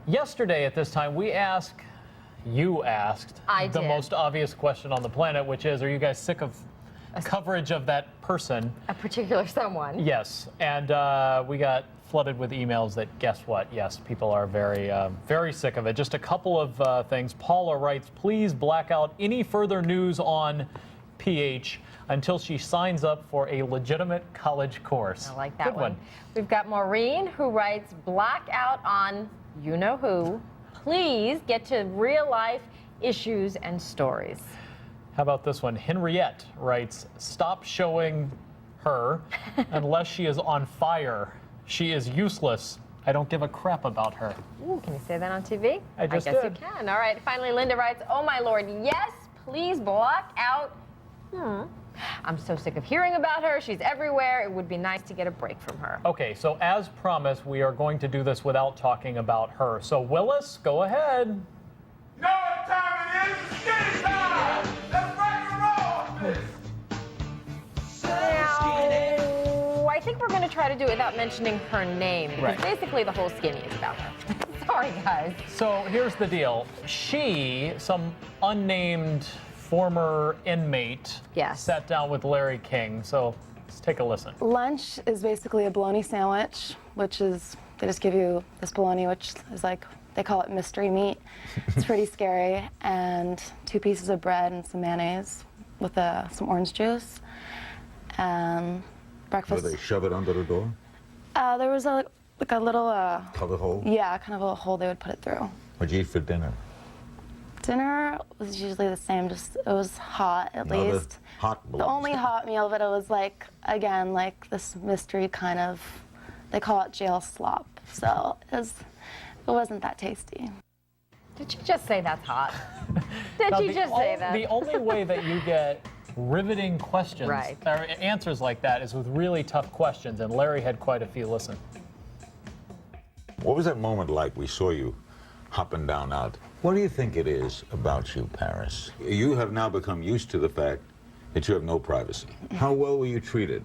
Yesterday at this time, you asked the most obvious question on the planet, which is, are you guys sick of coverage of that person? A particular someone. Yes, and we got flooded with emails that, guess what? Yes, people are very, very sick of it. Just a couple of things. Paula writes, please black out any further news on PH until she signs up for a legitimate college course. I like that one. We've got Maureen who writes, blackout on you-know-who. Please get to real-life issues and stories. How about this one? Henriette writes, stop showing her unless she is on fire. She is useless. I don't give a crap about her. Ooh, can you say that on TV? I guess you can. All right. Finally, Linda writes, oh my Lord, yes, please block out. I'm so sick of hearing about her. She's everywhere. It would be nice to get a break from her. Okay, so as promised, we are going to do this without talking about her. So Willis, go ahead. You know what time it is? It's skinny time! Let's rock and roll! Now, I think we're going to try to do it without mentioning her name, because Right. basically the whole skinny is about her. Sorry, guys. So here's the deal. Some unnamed former inmate, sat down with Larry King. So let's take a listen. Lunch is basically a bologna sandwich, which is, they just give you this bologna, which is like, they call it mystery meat. It's pretty scary. And 2 pieces of bread and some mayonnaise with some orange juice. And breakfast. Where they shove it under the door? There was like a little... Cover hole? Yeah, kind of a hole they would put it through. What'd you eat for dinner? Dinner was usually the same, just it was hot at least. Hot The only hot meal, but it was like, again, like this mystery kind of, they call it jail slop. So it wasn't that tasty. Did you just say that's hot? Did you just say that? The only way that you get riveting questions, Right. or answers like that, is with really tough questions, and Larry had quite a few. Listen. What was that moment like? We saw you hopping down out. What do you think it is about you, Paris? You have now become used to the fact that you have no privacy. How well were you treated?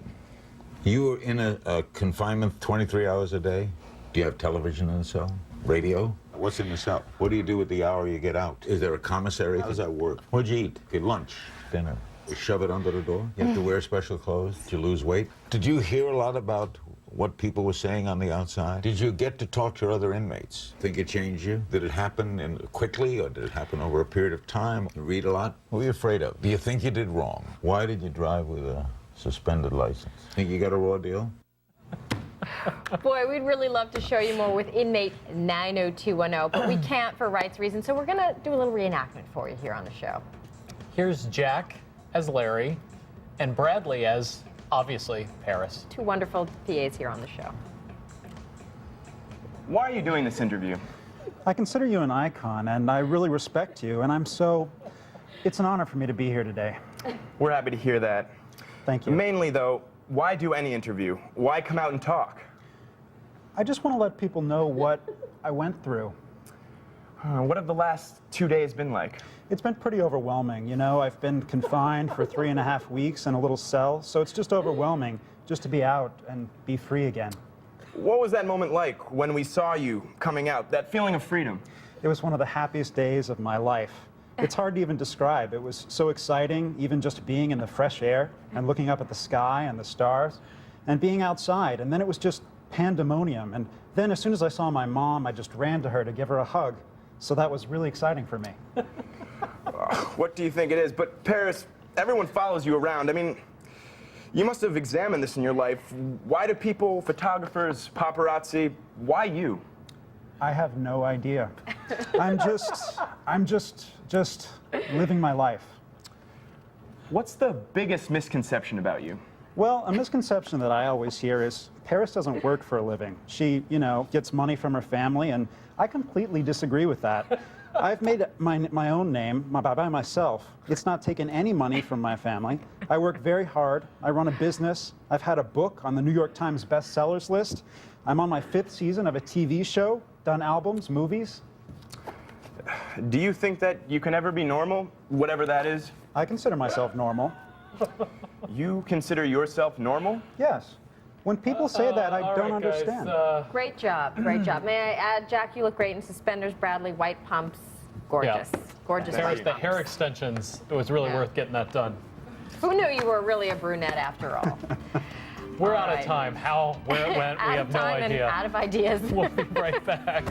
You were in a confinement 23 hours a day? Do you have television in the cell? Radio? What's in the cell? What do you do with the hour you get out? Is there a commissary? How does that work? What'd you eat? Good lunch, dinner. You shove it under the door? You have to wear special clothes? Did you lose weight? Did you hear a lot about what people were saying on the outside? Did you get to talk to other inmates? Think it changed you? Did it happen quickly, or did it happen over a period of time? You read a lot? What were you afraid of? Do you think you did wrong? Why did you drive with a suspended license? Think you got a raw deal? Boy, we'd really love to show you more with inmate 90210, but we can't for rights reasons, so we're going to do a little reenactment for you here on the show. Here's Jack as Larry, and Bradley as, obviously, Paris. 2 wonderful PAs here on the show. Why are you doing this interview? I consider you an icon, and I really respect you, and it's an honor for me to be here today. We're happy to hear that. Thank you. Mainly, though, why do any interview? Why come out and talk? I just want to let people know what I went through. What have the last 2 days been like? It's been pretty overwhelming. You know, I've been confined for 3.5 weeks in a little cell, so it's just overwhelming just to be out and be free again. What was that moment like when we saw you coming out, that feeling of freedom? It was one of the happiest days of my life. It's hard to even describe. It was so exciting, even just being in the fresh air and looking up at the sky and the stars and being outside. And then it was just pandemonium. And then as soon as I saw my mom, I just ran to her to give her a hug. So that was really exciting for me. What do you think it is? But Paris, everyone follows you around. I mean, you must have examined this in your life. Why do people, photographers, paparazzi, why you? I have no idea. I'm just living my life. What's the biggest misconception about you? Well, a misconception that I always hear is Paris doesn't work for a living. She, gets money from her family, and I completely disagree with that. I've made my own name by myself. It's not taken any money from my family. I work very hard. I run a business. I've had a book on the New York Times bestsellers list. I'm on my 5th season of a TV show, done albums, movies. Do you think that you can ever be normal, whatever that is? I consider myself normal. You consider yourself normal? Yes. When people say that, I All don't right, guys, understand. Great job, great job. May I add, Jack, you look great in suspenders. Bradley, white pumps, gorgeous, gorgeous. Paris, white the pumps. hair extensions, it was really Yeah. worth getting that done. Who knew you were really a brunette after all? We're All out of right. time. How, where it went, we Out have of no time and idea. out of ideas. We'll be right back.